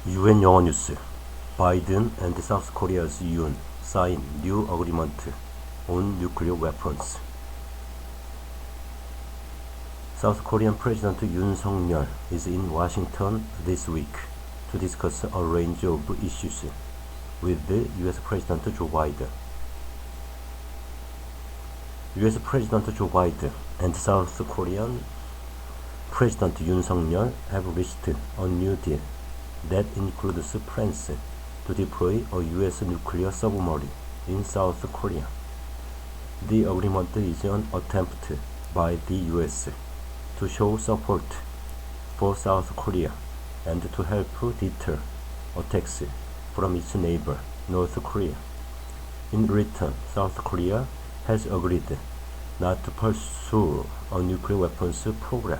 UN 영어뉴스. Biden and South Korea's Yoon sign new agreement on nuclear weapons. South Korean President Yoon is in Washington this week to discuss a range of issues with the US President Joe Biden. US President Joe Biden and South Korean President Yoon have reached a new deal that includes plans to deploy a US nuclear submarine in South Korea. The agreement is an attempt by the US to show support for South Korea and to help deter attacks from its neighbor, North Korea. In return, South Korea has agreed not to pursue a nuclear weapons program.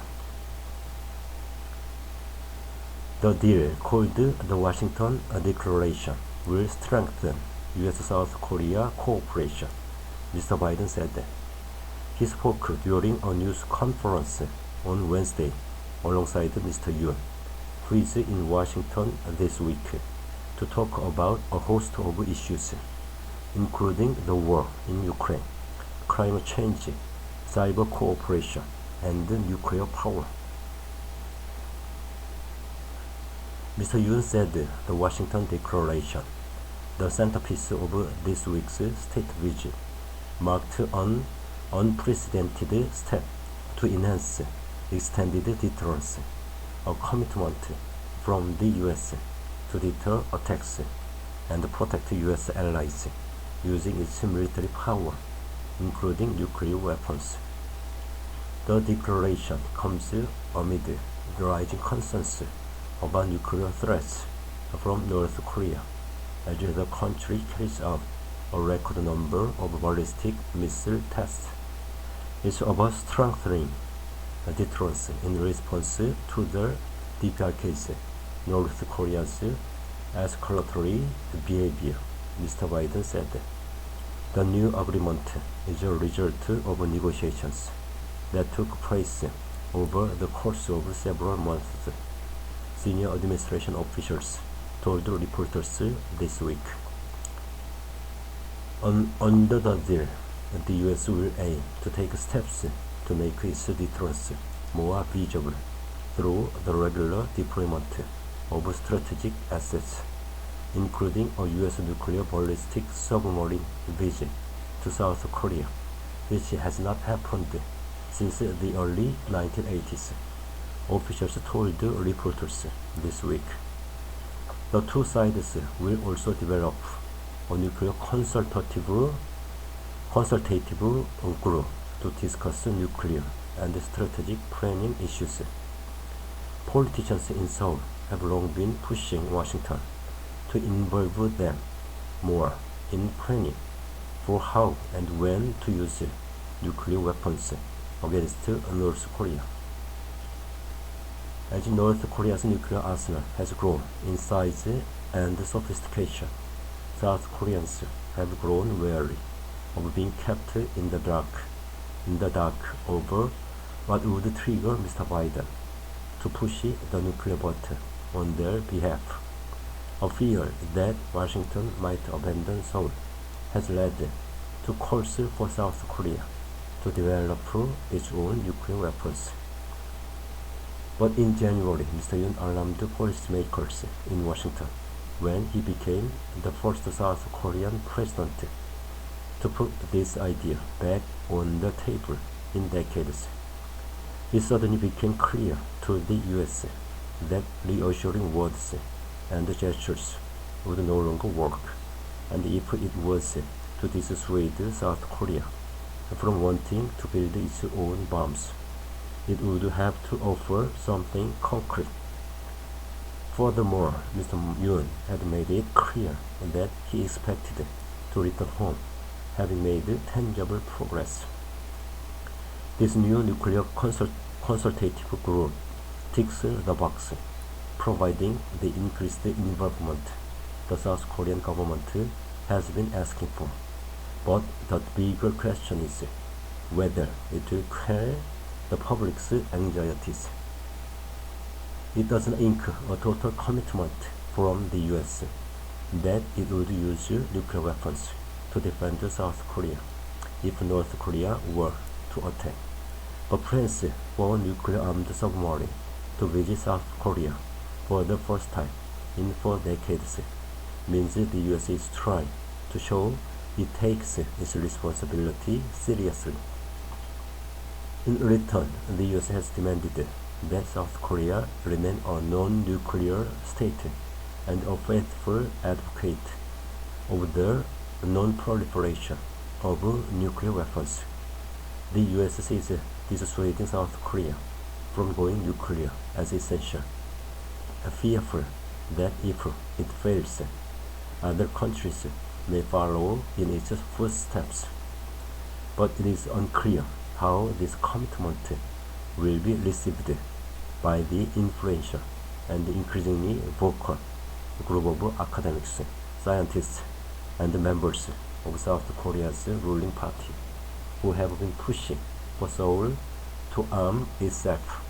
The deal, called the Washington Declaration, will strengthen U.S.-South Korea cooperation, Mr. Biden said. He spoke during a news conference on Wednesday alongside Mr. Yoon, who is in Washington this week to talk about a host of issues, including the war in Ukraine, climate change, cyber cooperation, and nuclear power. Mr. Yoon said the Washington Declaration, the centerpiece of this week's state visit, marked an unprecedented step to enhance extended deterrence, a commitment from the U.S. to deter attacks and protect U.S. allies using its military power, including nuclear weapons. The declaration comes amid the rising concerns about nuclear threats from North Korea, as the country carries out a record number of ballistic missile tests. It's about strengthening deterrence in response to the DPRK's, North Korea's escalatory behavior, Mr. Biden said. The new agreement is a result of negotiations that took place over the course of several months, senior administration officials told reporters this week. Under the deal, the U.S. will aim to take steps to make its deterrence more visible through the regular deployment of strategic assets, including a U.S. nuclear ballistic submarine visit to South Korea, which has not happened since the early 1980s. Officials told reporters this week. The two sides will also develop a nuclear consultative group to discuss nuclear and strategic planning issues. Politicians in Seoul have long been pushing Washington to involve them more in planning for how and when to use nuclear weapons against North Korea. As North Korea's nuclear arsenal has grown in size and sophistication, South Koreans have grown wary of being kept in the dark over what would trigger Mr. Biden to push the nuclear button on their behalf. A fear that Washington might abandon Seoul has led to calls for South Korea to develop its own nuclear weapons. But in January, Mr. Yoon alarmed policymakers in Washington when he became the first South Korean president to put this idea back on the table in decades. It suddenly became clear to the US that reassuring words and gestures would no longer work, and if it was to dissuade South Korea from wanting to build its own bombs, it would have to offer something concrete. Furthermore, Mr. Yoon had made it clear that he expected to return home, having made tangible progress. This new nuclear consultative group ticks the box, providing the increased involvement the South Korean government has been asking for. But the bigger question is whether it will quell the public's anxieties. It doesn't ink a total commitment from the US that it would use nuclear weapons to defend South Korea if North Korea were to attack. But plans for a nuclear-armed submarine to visit South Korea for the first time in 4 decades means the US is trying to show it takes its responsibility seriously. In return, the US has demanded that South Korea remain a non-nuclear state and a faithful advocate of the non-proliferation of nuclear weapons. The US sees dissuading South Korea from going nuclear as essential, fearful that if it fails, other countries may follow in its footsteps. But it is unclear how this commitment will be received by the influential and increasingly vocal group of academics, scientists, and members of South Korea's ruling party, who have been pushing for Seoul to arm itself